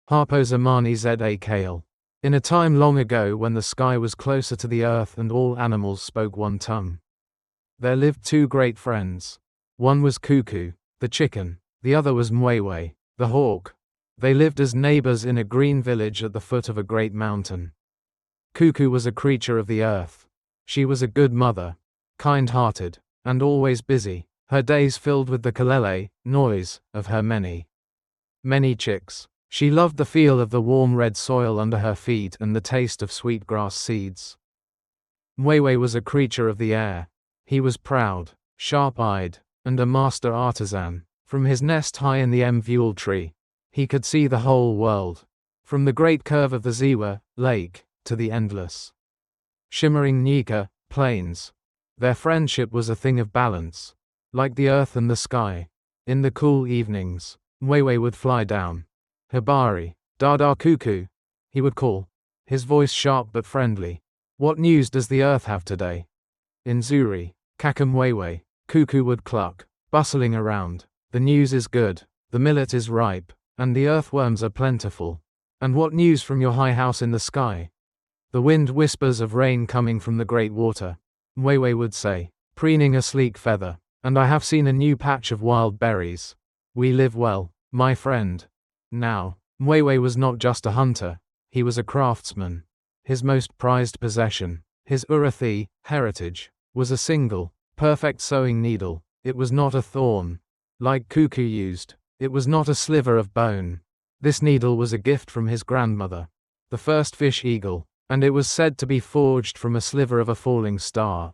Hapo zamani kale. In a time long ago when the sky was closer to the earth and all animals spoke one tongue, there lived two great friends. One was Kuku, the chicken, the other was Mwewe, the hawk. They lived as neighbors in a green village at the foot of a great mountain. Kuku was a creature of the earth. She was a good mother, kind-hearted, and always busy, her days filled with the kalele, noise, of her many chicks. She loved the feel of the warm red soil under her feet and the taste of sweet grass seeds. Mwewe was a creature of the air. He was proud, sharp-eyed, and a master artisan. From his nest high in the mvule tree, he could see the whole world, from the great curve of the Ziwa lake to the endless, shimmering Nika plains. Their friendship was a thing of balance, like the earth and the sky. In the cool evenings, Mwewe would fly down. Habari, Dada Kuku, he would call, his voice sharp but friendly. What news does the earth have today? In Zuri, Kaka Mwewe, Kuku would cluck, bustling around. The news is good, the millet is ripe, and the earthworms are plentiful. And what news from your high house in the sky? The wind whispers of rain coming from the great water, Mwewe would say, preening a sleek feather. And I have seen a new patch of wild berries. We live well, my friend. Now, Mwewe was not just a hunter, he was a craftsman. His most prized possession, his Urithi heritage, was a single, perfect sewing needle. It was not a thorn, like Kuku used. It was not a sliver of bone. This needle was a gift from his grandmother, the first fish eagle, and it was said to be forged from a sliver of a falling star.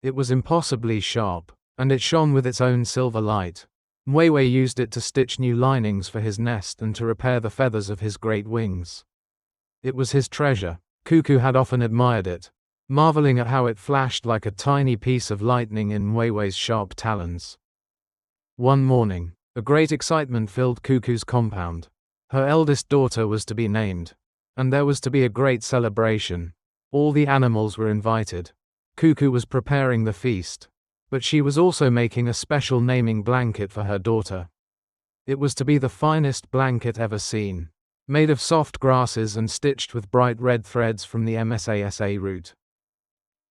It was impossibly sharp, and it shone with its own silver light. Mwewe used it to stitch new linings for his nest and to repair the feathers of his great wings. It was his treasure. Kuku had often admired it, marveling at how it flashed like a tiny piece of lightning in Mwewe's sharp talons. One morning, a great excitement filled Kuku's compound. Her eldest daughter was to be named, and there was to be a great celebration. All the animals were invited. Kuku was preparing the feast, but she was also making a special naming blanket for her daughter. It was to be the finest blanket ever seen, made of soft grasses and stitched with bright red threads from the msasa root.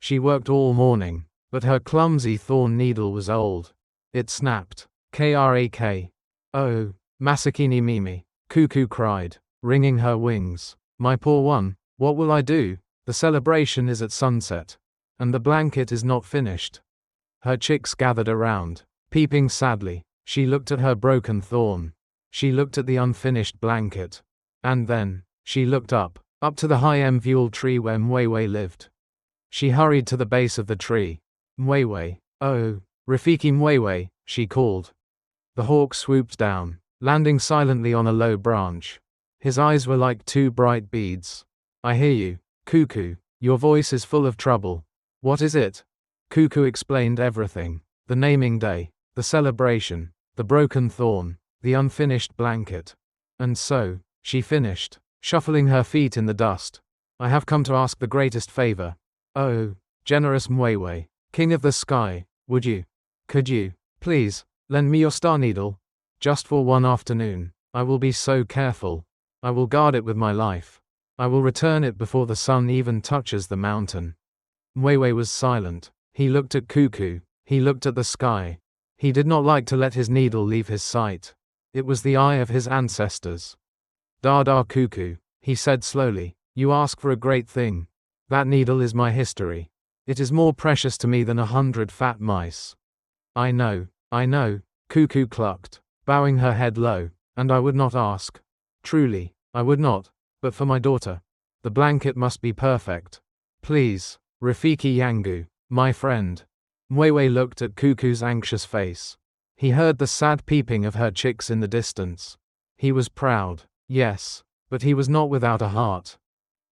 She worked all morning, but her clumsy thorn needle was old. It snapped. Krak. Oh, Masakini Mimi, Kuku cried, wringing her wings. My poor one, what will I do? The celebration is at sunset, and the blanket is not finished. Her chicks gathered around, peeping sadly. She looked at her broken thorn. She looked at the unfinished blanket. And then, she looked up to the high mvule tree where Mwewe lived. She hurried to the base of the tree. Mwewe, oh, Rafiki Mwewe, she called. The hawk swooped down, landing silently on a low branch. His eyes were like two bright beads. I hear you, Kuku. Your voice is full of trouble. What is it? Kuku explained everything. The naming day, the celebration, the broken thorn, the unfinished blanket. And so, she finished, shuffling her feet in the dust. I have come to ask the greatest favor. Oh, generous Mwewe, king of the sky, could you, please, lend me your star needle? Just for one afternoon. I will be so careful. I will guard it with my life. I will return it before the sun even touches the mountain. Mwewe was silent. He looked at Kuku. He looked at the sky. He did not like to let his needle leave his sight. It was the eye of his ancestors. Dada Kuku, he said slowly, you ask for a great thing. That needle is my history. It is more precious to me than 100 fat mice. I know, Kuku clucked, bowing her head low, and I would not ask. Truly, I would not, but for my daughter. The blanket must be perfect. Please, Rafiki Yangu, my friend. Mwewe looked at Kuku's anxious face. He heard the sad peeping of her chicks in the distance. He was proud, yes, but he was not without a heart.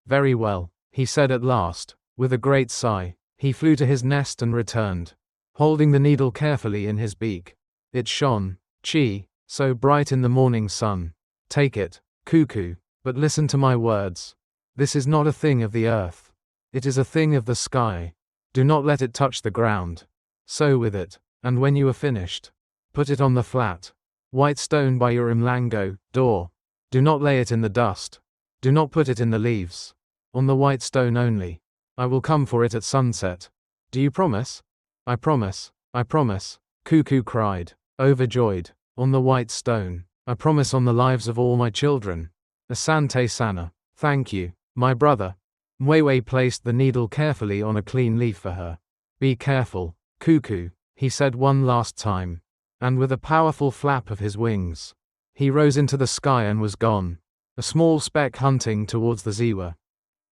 Very well, he said at last, with a great sigh. He flew to his nest and returned, holding the needle carefully in his beak. It shone, so bright in the morning sun. Take it, Kuku, but listen to my words. This is not a thing of the earth. It is a thing of the sky. Do not let it touch the ground. Sew with it, and when you are finished, put it on the flat, white stone by your mlango door. Do not lay it in the dust. Do not put it in the leaves. On the white stone only. I will come for it at sunset. Do you promise? I promise, I promise, Kuku cried, overjoyed. On the white stone. I promise on the lives of all my children. Asante sana. Thank you, my brother. Mwewe placed the needle carefully on a clean leaf for her. Be careful, Kuku, he said one last time. And with a powerful flap of his wings, he rose into the sky and was gone. A small speck hunting towards the Ziwa.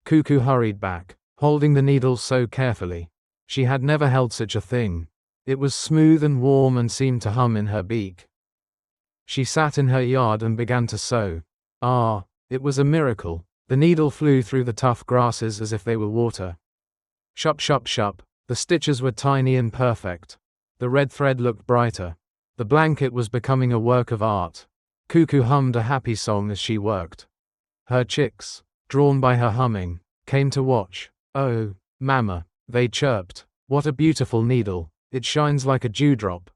Kuku hurried back, holding the needle so carefully. She had never held such a thing. It was smooth and warm and seemed to hum in her beak. She sat in her yard and began to sew. Ah, it was a miracle. The needle flew through the tough grasses as if they were water. Shup shup shup, the stitches were tiny and perfect. The red thread looked brighter. The blanket was becoming a work of art. Kuku hummed a happy song as she worked. Her chicks, drawn by her humming, came to watch. Oh, Mama, they chirped. What a beautiful needle. It shines like a dewdrop.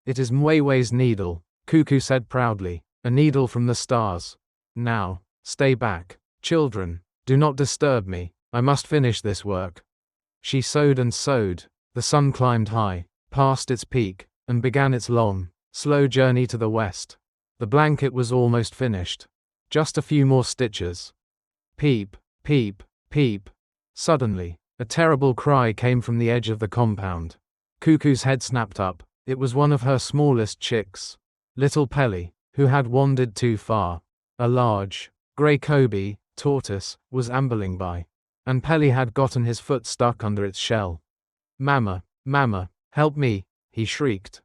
It is Mwewe's needle, Kuku said proudly. A needle from the stars. Now, stay back. Children, do not disturb me. I must finish this work. She sewed and sewed. The sun climbed high, past its peak, and began its long, slow journey to the west. The blanket was almost finished. Just a few more stitches. Peep, peep, peep. Suddenly, a terrible cry came from the edge of the compound. Kuku's head snapped up. It was one of her smallest chicks. Little Pelly, who had wandered too far. A large, grey Kobe, tortoise, was ambling by. And Pelly had gotten his foot stuck under its shell. Mama, Mama, help me, he shrieked.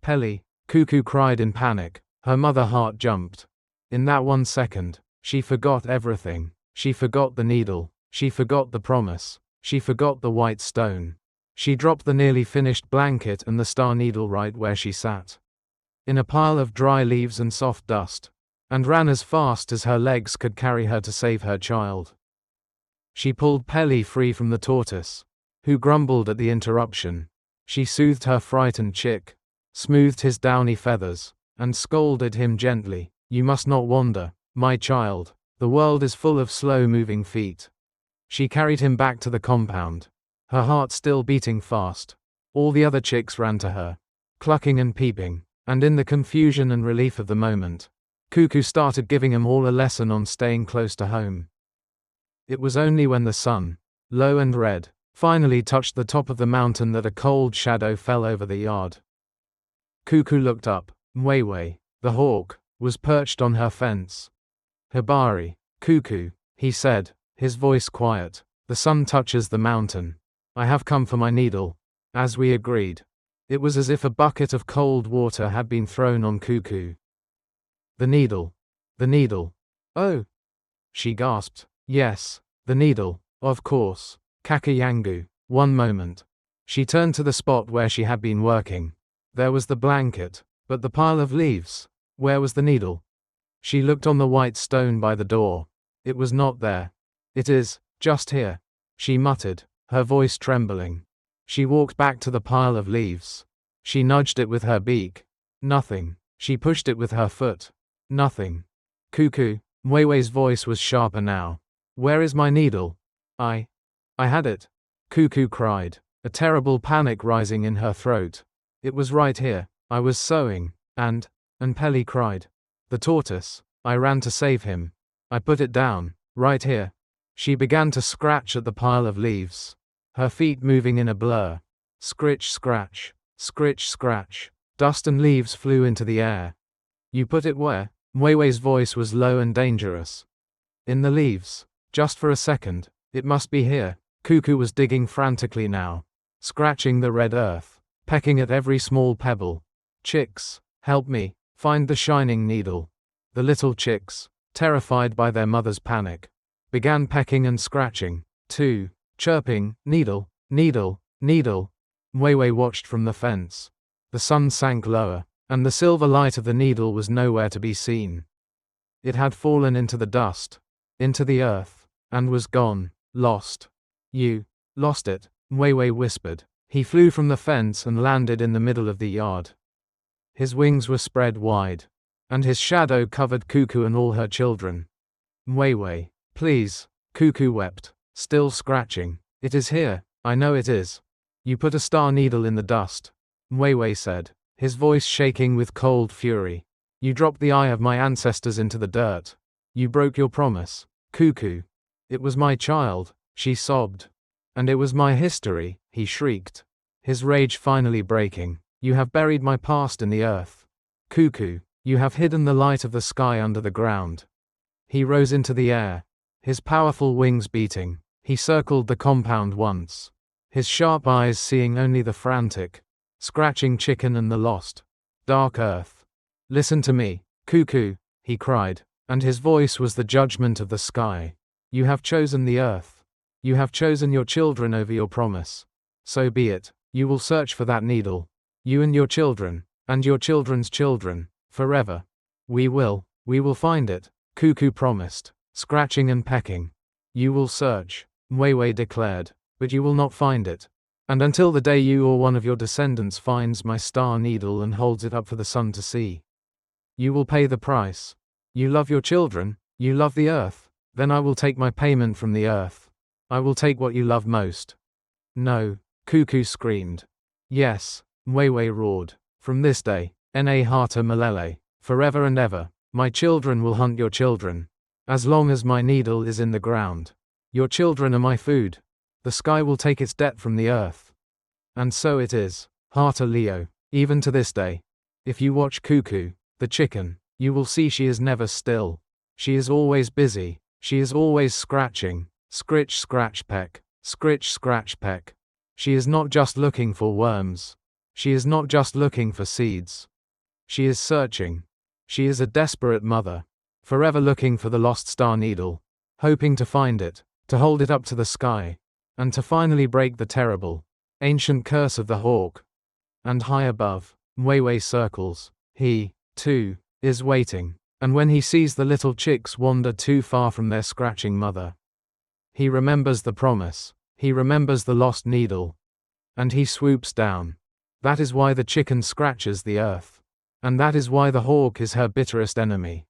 Pelly, Kuku cried in panic. Her mother heart jumped. In that 1 second, she forgot everything. She forgot the needle. She forgot the promise. She forgot the white stone. She dropped the nearly finished blanket and the star needle right where she sat. In a pile of dry leaves and soft dust. And ran as fast as her legs could carry her to save her child. She pulled Pelly free from the tortoise, who grumbled at the interruption. She soothed her frightened chick, smoothed his downy feathers, and scolded him gently. You must not wander, my child. The world is full of slow-moving feet. She carried him back to the compound, her heart still beating fast. All the other chicks ran to her, clucking and peeping, and in the confusion and relief of the moment, Kuku started giving them all a lesson on staying close to home. It was only when the sun, low and red, finally touched the top of the mountain that a cold shadow fell over the yard. Kuku looked up. Mwewe, the hawk, was perched on her fence. Habari, Kuku, he said, his voice quiet. The sun touches the mountain. I have come for my needle. As we agreed. It was as if a bucket of cold water had been thrown on Kuku. The needle. The needle. Oh! She gasped. Yes, the needle, of course. Kakayangu. 1 moment. She turned to the spot where she had been working. There was the blanket, but the pile of leaves. Where was the needle? She looked on the white stone by the door. It was not there. It is, just here, she muttered, her voice trembling. She walked back to the pile of leaves. She nudged it with her beak. Nothing. She pushed it with her foot. Nothing. Kuku, Mwewe's voice was sharper now. Where is my needle? I had it. Kuku cried, a terrible panic rising in her throat. It was right here. I was sewing, and Pelly cried. The tortoise. I ran to save him. I put it down, right here. She began to scratch at the pile of leaves, her feet moving in a blur. Scritch scratch, scritch scratch. Dust and leaves flew into the air. You put it where? Mwewe's voice was low and dangerous. In the leaves. Just for a second. It must be here. Kuku was digging frantically now, scratching the red earth, pecking at every small pebble. Chicks, help me, find the shining needle. The little chicks, terrified by their mother's panic, began pecking and scratching, too, chirping, needle, needle, needle. Mwewe watched from the fence. The sun sank lower, and the silver light of the needle was nowhere to be seen. It had fallen into the dust, into the earth, and was gone, lost. You lost it, Mwewe whispered. He flew from the fence and landed in the middle of the yard. His wings were spread wide, and his shadow covered Kuku and all her children. Mwewe, please, Kuku wept, still scratching. It is here, I know it is. You put a star needle in the dust, Mwewe said, his voice shaking with cold fury. You dropped the eye of my ancestors into the dirt. You broke your promise, Kuku. It was my child, she sobbed. And it was my history, he shrieked, his rage finally breaking. You have buried my past in the earth. Kuku, you have hidden the light of the sky under the ground. He rose into the air, his powerful wings beating. He circled the compound once, his sharp eyes seeing only the frantic, scratching chicken and the lost, dark earth. Listen to me, Kuku, he cried, and his voice was the judgment of the sky. You have chosen the earth. You have chosen your children over your promise. So be it, you will search for that needle. You and your children, and your children's children, forever. We will find it, Kuku promised, scratching and pecking. You will search, Mwewe declared, but you will not find it. And until the day you or one of your descendants finds my star needle and holds it up for the sun to see, you will pay the price. You love your children, you love the earth, then I will take my payment from the earth. I will take what you love most. No, Kuku screamed. Yes, Mwewe roared. From this day, Na hata milele, forever and ever, my children will hunt your children. As long as my needle is in the ground. Your children are my food. The sky will take its debt from the earth. And so it is, Hata Leo, even to this day. If you watch Kuku, the chicken, you will see she is never still. She is always busy, she is always scratching, scritch scratch peck, scritch scratch peck. She is not just looking for worms. She is not just looking for seeds. She is searching. She is a desperate mother, forever looking for the lost star needle, hoping to find it, to hold it up to the sky, and to finally break the terrible, ancient curse of the hawk. And high above, Mwewe circles. He, too, is waiting, and when he sees the little chicks wander too far from their scratching mother, he remembers the promise, he remembers the lost needle, and he swoops down. That is why the chicken scratches the earth, and that is why the hawk is her bitterest enemy.